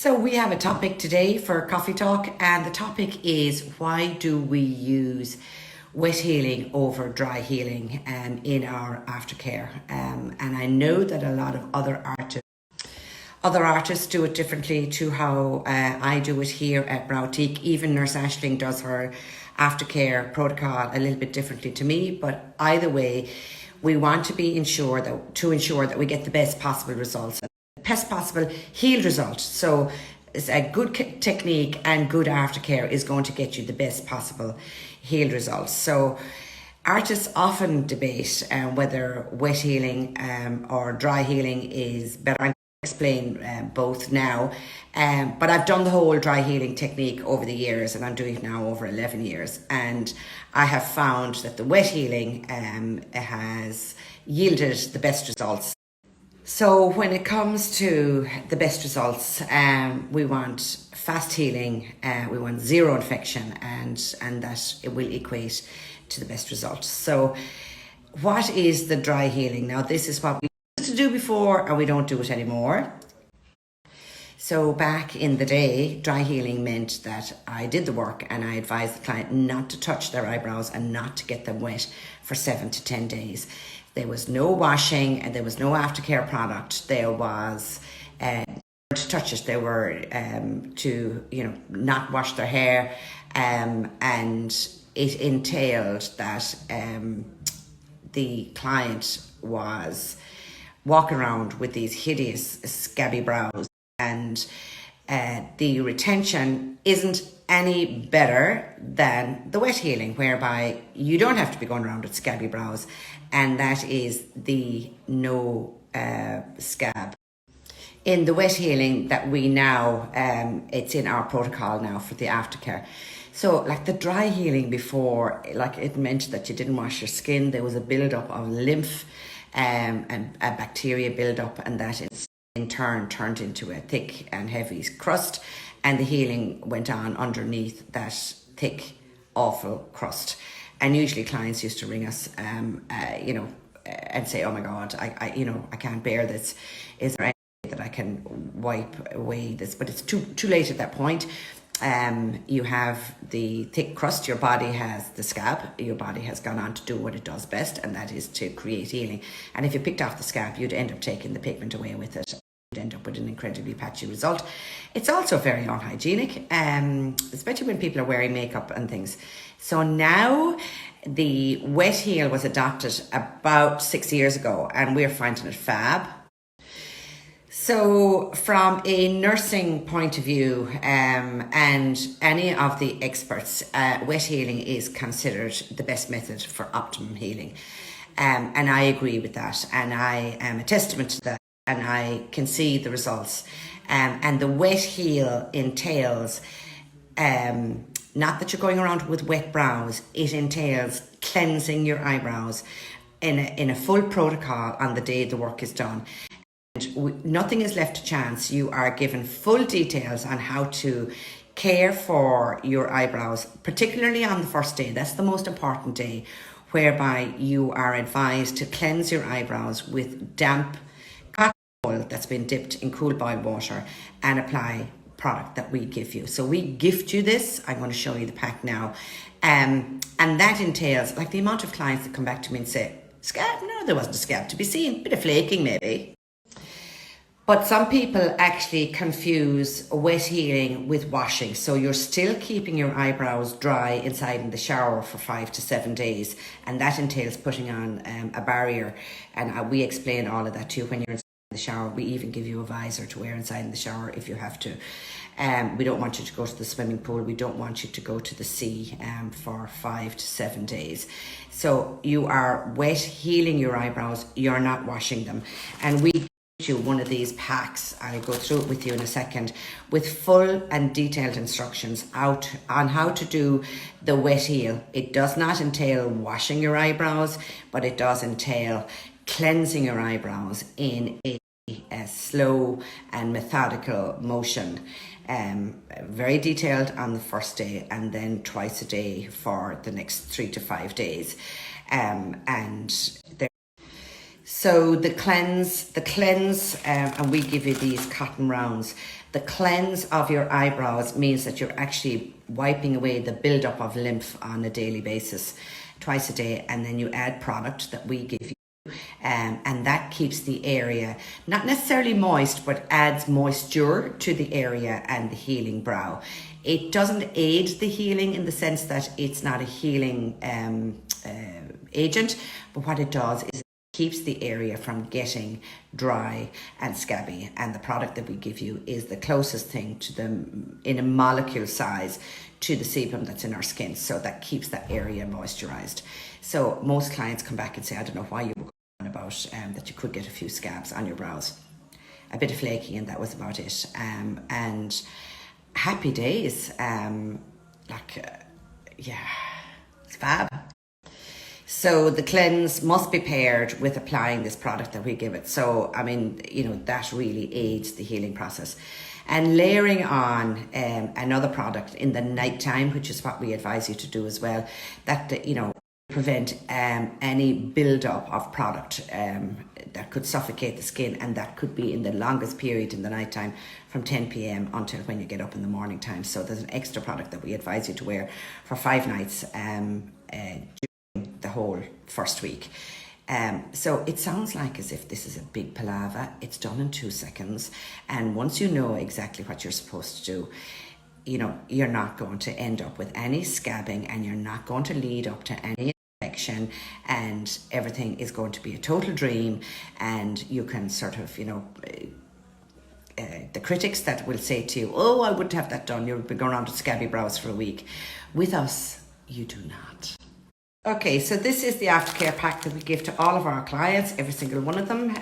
So we have a topic today for Coffee Talk, and the topic is why do we use wet healing over dry healing in our aftercare. And I know that a lot of other artists do it differently to how I do it here at Browtique. Even Nurse Aisling does her aftercare protocol a little bit differently to me, but either way, we want to ensure that we get the best possible results. Best possible healed result. So it's a good technique and good aftercare is going to get you the best possible healed results. So artists often debate whether wet healing or dry healing is better. I'm going to explain both now, but I've done the whole dry healing technique over the years, and I'm doing it now over 11 years, and I have found that the wet healing has yielded the best results. So when it comes to the best results, we want fast healing, we want zero infection, and that it will equate to the best results. So what is the dry healing? Now, this is what we used to do before, and we don't do it anymore. So back in the day, dry healing meant that I did the work and I advised the client not to touch their eyebrows and not to get them wet for 7 to 10 days. There was no washing and there was no aftercare product. There was to touch it. They were to not wash their hair, and it entailed that the client was walking around with these hideous scabby brows, and the retention isn't any better than the wet healing, whereby you don't have to be going around with scabby brows, and that is the no scab. In the wet healing that we now, it's in our protocol now for the aftercare. So like the dry healing before, like it meant that you didn't wash your skin, there was a build-up of lymph and a bacteria build-up, and that in turn turned into a thick and heavy crust, and the healing went on underneath that thick, awful crust. And usually clients used to ring us, and say, "Oh my God, I can't bear this. Is there any way that I can wipe away this?" But it's too late at that point. You have the thick crust, your body has the scab, your body has gone on to do what it does best, and that is to create healing. And if you picked off the scab, you'd end up taking the pigment away with it. You'd end up with an incredibly patchy result. It's also very unhygienic, especially when people are wearing makeup and things. So now the wet heal was adopted about 6 years ago, and we're finding it fab. So from a nursing point of view, and any of the experts, wet healing is considered the best method for optimum healing. And I agree with that, and I am a testament to that, and I can see the results. And the wet heal entails, not that you're going around with wet brows, it entails cleansing your eyebrows in a full protocol on the day the work is done. And nothing is left to chance. You are given full details on how to care for your eyebrows, particularly on the first day. That's the most important day, whereby you are advised to cleanse your eyebrows with damp cotton oil that's been dipped in cool boiled water and apply product that we give you. So we gift you this. I'm going to show you the pack now. And that entails, like, the amount of clients that come back to me and say, "Scab? No, there wasn't a scab to be seen. Bit of flaking maybe." But some people actually confuse wet healing with washing. So you're still keeping your eyebrows dry inside in the shower for 5 to 7 days. And that entails putting on a barrier. And we explain all of that too when you're inside the shower. We even give you a visor to wear inside in the shower if you have to. We don't want you to go to the swimming pool. We don't want you to go to the sea for 5 to 7 days. So you are wet healing your eyebrows. You're not washing them. And we you one of these packs, I'll go through it with you in a second, with full and detailed instructions out on how to do the wet heal. It does not entail washing your eyebrows, but it does entail cleansing your eyebrows in a slow and methodical motion. Very detailed on the first day, and then twice a day for the next 3 to 5 days. So the cleanse, and we give you these cotton rounds. The cleanse of your eyebrows means that you're actually wiping away the buildup of lymph on a daily basis, twice a day, and then you add product that we give you. And that keeps the area not necessarily moist, but adds moisture to the area and the healing brow. It doesn't aid the healing in the sense that it's not a healing agent, but what it does is it keeps the area from getting dry and scabby, and the product that we give you is the closest thing to them in a molecule size to the sebum that's in our skin, so that keeps that area moisturized. So most clients come back and say, I don't know why you were going about that you could get a few scabs on your brows, a bit of flaking, and that was about it. And happy days, yeah, it's fab. So the cleanse must be paired with applying this product that we give it. So, I mean, you know, that really aids the healing process. And layering on another product in the nighttime, which is what we advise you to do as well, that, you know, prevent any build-up of product that could suffocate the skin, and that could be in the longest period in the nighttime from 10 p.m. until when you get up in the morning time. So there's an extra product that we advise you to wear for 5 nights the whole first week. So it sounds like as if this is a big palaver. It's done in 2 seconds, and once you know exactly what you're supposed to do, you know, you're not going to end up with any scabbing, and you're not going to lead up to any infection, and everything is going to be a total dream. And you can sort of, you know, the critics that will say to you, oh, I wouldn't have that done, you'll be going on to scabby brows for a week. With us, you do not. Okay, so this is the Aftercare Pack that we give to all of our clients, every single one of them.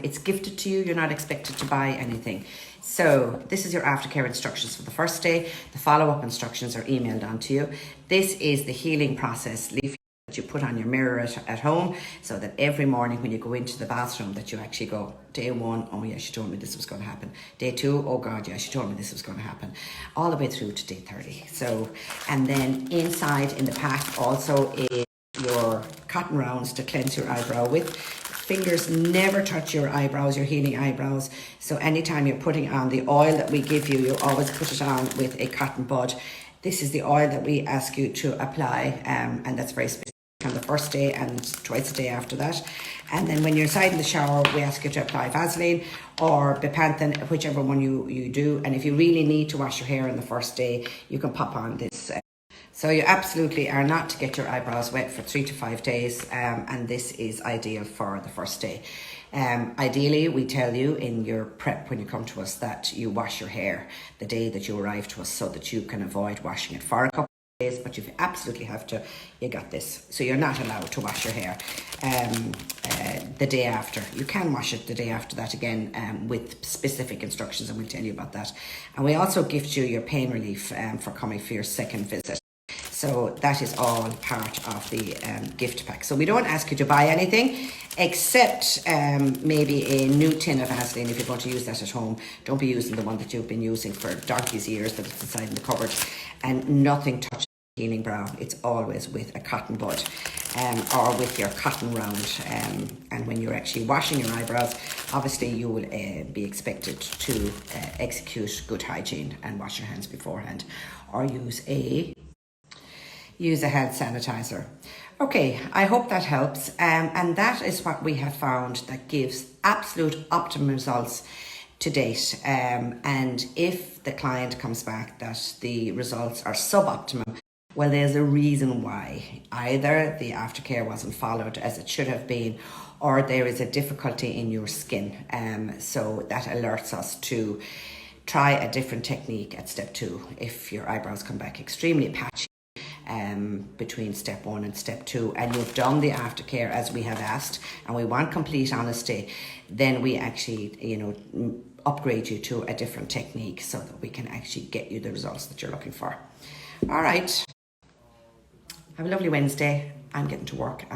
It's gifted to you. You're not expected to buy anything. So this is your Aftercare instructions for the first day. The follow-up instructions are emailed on to you. This is the healing process leaflet that you put on your mirror at home, so that every morning when you go into the bathroom that you actually go, day 1, oh yeah, she told me this was going to happen. Day 2, oh God, yeah, she told me this was going to happen. All the way through to day 30. So, and then inside in the pack also is your cotton rounds to cleanse your eyebrow with. Fingers never touch your eyebrows, your healing eyebrows. So anytime you're putting on the oil that we give you, you always put it on with a cotton bud. This is the oil that we ask you to apply, and that's very specific on the first day and twice a day after that. And then when you're inside in the shower, we ask you to apply Vaseline or Bepanthen, whichever one you do. And if you really need to wash your hair on the first day, you can pop on this. So you absolutely are not to get your eyebrows wet for 3 to 5 days, and this is ideal for the first day. Ideally, we tell you in your prep when you come to us that you wash your hair the day that you arrive to us, so that you can avoid washing it for a couple of days. But if you absolutely have to, you got this. So you're not allowed to wash your hair the day after. You can wash it the day after that again, with specific instructions, and we'll tell you about that. And we also gift you your pain relief for coming for your second visit. So that is all part of the gift pack. So we don't ask you to buy anything except maybe a new tin of Vaseline if you're going to use that at home. Don't be using the one that you've been using for donkey's years that is inside in the cupboard. And nothing touches healing brow. It's always with a cotton bud or with your cotton round. And when you're actually washing your eyebrows, obviously you will be expected to execute good hygiene and wash your hands beforehand, or use a hand sanitizer. Okay, I hope that helps. And that is what we have found that gives absolute optimum results to date. And if the client comes back that the results are suboptimum, well, there's a reason why. Either the aftercare wasn't followed as it should have been, or there is a difficulty in your skin. So that alerts us to try a different technique at step 2. If your eyebrows come back extremely patchy between step 1 and step 2, and you've done the aftercare as we have asked, and we want complete honesty, then we actually, you know, upgrade you to a different technique so that we can actually get you the results that you're looking for. All right. Have a lovely Wednesday. I'm getting to work.